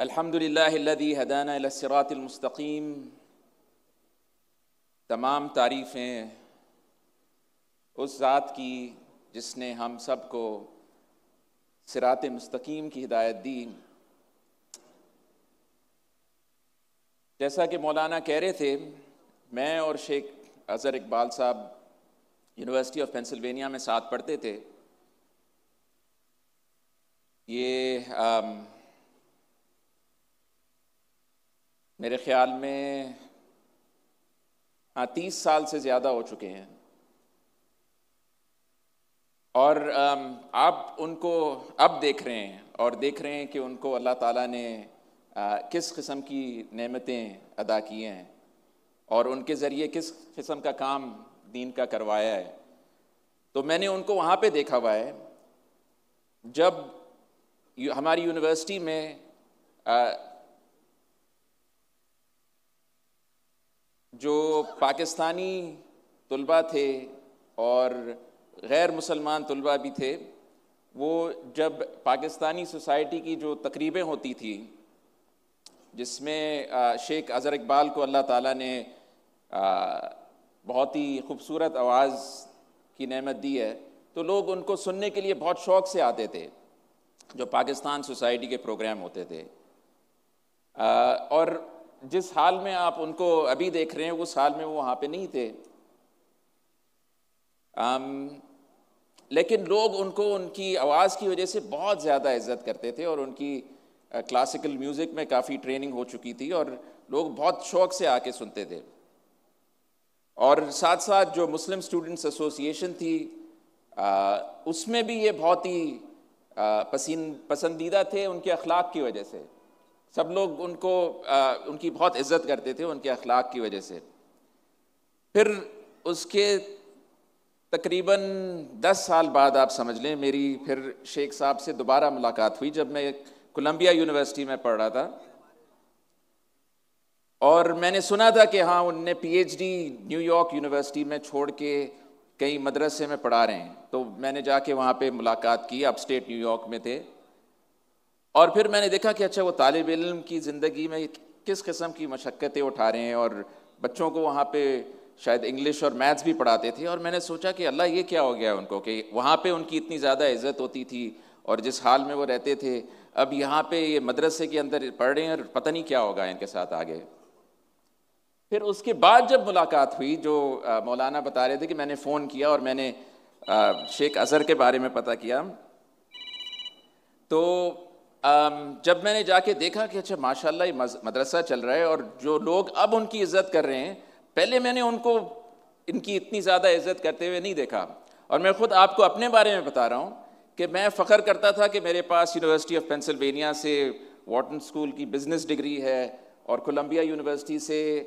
الحمد للہ الذی ہدانا الی الصراط المستقیم۔ تمام تعریفیں اس ذات کی جس نے ہم سب کو صراط مستقیم کی ہدایت دی۔ جیسا کہ مولانا کہہ رہے تھے، میں اور شیخ اظہر اقبال صاحب یونیورسٹی آف پینسلوینیا میں ساتھ پڑھتے تھے۔ یہ میرے خیال میں 30 سال سے زیادہ ہو چکے ہیں، اور آپ ان کو اب دیکھ رہے ہیں اور دیکھ رہے ہیں کہ ان کو اللہ تعالیٰ نے کس قسم کی نعمتیں ادا کی ہیں اور ان کے ذریعے کس قسم کا کام دین کا کروایا ہے۔ تو میں نے ان کو وہاں پہ دیکھا ہوا ہے جب ہماری یونیورسٹی میں جو پاکستانی طلباء تھے اور غیر مسلمان طلباء بھی تھے، وہ جب پاکستانی سوسائٹی کی جو تقریبیں ہوتی تھی جس میں شیخ اظہر اقبال کو اللہ تعالیٰ نے بہت ہی خوبصورت آواز کی نعمت دی ہے، تو لوگ ان کو سننے کے لیے بہت شوق سے آتے تھے جو پاکستان سوسائٹی کے پروگرام ہوتے تھے۔ اور جس حال میں آپ ان کو ابھی دیکھ رہے ہیں اس حال میں وہ وہاں پہ نہیں تھے، لیکن لوگ ان کو ان کی آواز کی وجہ سے بہت زیادہ عزت کرتے تھے، اور ان کی کلاسیکل میوزک میں کافی ٹریننگ ہو چکی تھی اور لوگ بہت شوق سے آ کے سنتے تھے۔ اور ساتھ ساتھ جو مسلم اسٹوڈنٹس ایسوسی ایشن تھی اس میں بھی یہ بہت ہی پسندیدہ تھے ان کے اخلاق کی وجہ سے۔ سب لوگ ان کو ان کی بہت عزت کرتے تھے ان کے اخلاق کی وجہ سے۔ پھر اس کے تقریباً 10 سال بعد آپ سمجھ لیں میری پھر شیخ صاحب سے دوبارہ ملاقات ہوئی جب میں کولمبیا یونیورسٹی میں پڑھ رہا تھا، اور میں نے سنا تھا کہ ہاں ان نے P H D New York University میں چھوڑ کے کئی مدرسے میں پڑھا رہے ہیں، تو میں نے جا کے وہاں پہ ملاقات کی، اپ اسٹیٹ نیو یارک میں تھے، اور پھر میں نے دیکھا کہ اچھا وہ طالب علم کی زندگی میں کس قسم کی مشقتیں اٹھا رہے ہیں، اور بچوں کو وہاں پہ شاید انگلش اور میتھس بھی پڑھاتے تھے، اور میں نے سوچا کہ اللہ یہ کیا ہو گیا ان کو کہ وہاں پہ ان کی اتنی زیادہ عزت ہوتی تھی اور جس حال میں وہ رہتے تھے، اب یہاں پہ یہ مدرسے کے اندر پڑھ رہے ہیں اور پتہ نہیں کیا ہوگا ان کے ساتھ آگے۔ پھر اس کے بعد جب ملاقات ہوئی، جو مولانا بتا رہے تھے کہ میں نے فون کیا اور میں نے شیخ اظہر کے بارے میں پتہ کیا، تو جب میں نے جا کے دیکھا کہ اچھا ماشاءاللہ یہ مدرسہ چل رہا ہے اور جو لوگ اب ان کی عزت کر رہے ہیں، پہلے میں نے ان کو ان کی اتنی زیادہ عزت کرتے ہوئے نہیں دیکھا۔ اور میں خود آپ کو اپنے بارے میں بتا رہا ہوں کہ میں فخر کرتا تھا کہ میرے پاس یونیورسٹی آف پینسلوینیا سے واٹن اسکول کی بزنس ڈگری ہے اور کولمبیا یونیورسٹی سے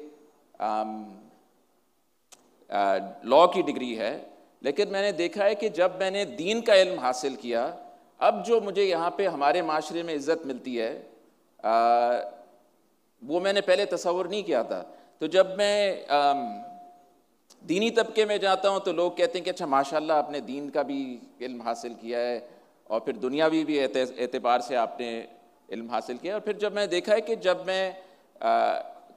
لاء کی ڈگری ہے، لیکن میں نے دیکھا ہے کہ جب میں نے دین کا علم حاصل کیا، اب جو مجھے یہاں پہ ہمارے معاشرے میں عزت ملتی ہے وہ میں نے پہلے تصور نہیں کیا تھا۔ تو جب میں دینی طبقے میں جاتا ہوں تو لوگ کہتے ہیں کہ اچھا ماشاءاللہ آپ نے دین کا بھی علم حاصل کیا ہے اور پھر دنیاوی بھی اعتبار سے آپ نے علم حاصل کیا۔ اور پھر جب میں دیکھا ہے کہ جب میں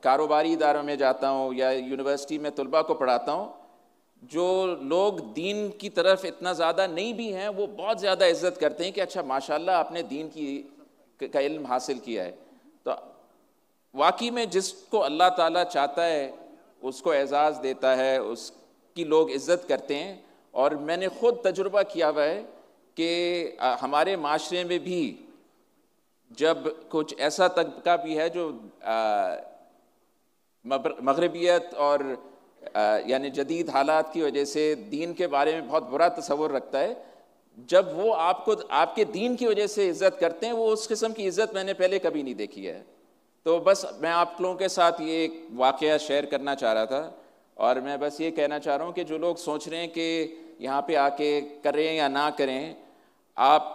کاروباری اداروں میں جاتا ہوں یا یونیورسٹی میں طلباء کو پڑھاتا ہوں، جو لوگ دین کی طرف اتنا زیادہ نہیں بھی ہیں وہ بہت زیادہ عزت کرتے ہیں کہ اچھا ماشاءاللہ آپ نے دین کا علم حاصل کیا ہے۔ تو واقعی میں جس کو اللہ تعالیٰ چاہتا ہے اس کو اعزاز دیتا ہے، اس کی لوگ عزت کرتے ہیں۔ اور میں نے خود تجربہ کیا ہوا ہے کہ ہمارے معاشرے میں بھی جب کچھ ایسا طبقہ بھی ہے جو مغربیت اور یعنی جدید حالات کی وجہ سے دین کے بارے میں بہت برا تصور رکھتا ہے، جب وہ آپ کے دین کی وجہ سے عزت کرتے ہیں، وہ اس قسم کی عزت میں نے پہلے کبھی نہیں دیکھی ہے۔ تو بس میں آپ لوگوں کے ساتھ یہ ایک واقعہ شیئر کرنا چاہ رہا تھا، اور میں بس یہ کہنا چاہ رہا ہوں کہ جو لوگ سوچ رہے ہیں کہ یہاں پہ آ کے کریں یا نہ کریں، آپ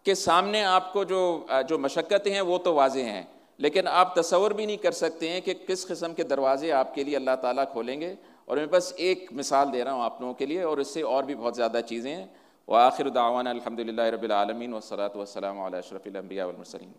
کے سامنے آپ کو جو مشقتیں ہیں وہ تو واضح ہیں، لیکن آپ تصور بھی نہیں کر سکتے ہیں کہ کس قسم کے دروازے آپ کے لیے اللہ تعالیٰ کھولیں گے۔ اور میں بس ایک مثال دے رہا ہوں آپ لوگوں کے لیے، اور اس سے اور بھی بہت زیادہ چیزیں ہیں۔ وآخر دعوانا الحمد للہ رب العالمین والصلاۃ والسلام علی اشرف الانبیاء والمرسلین۔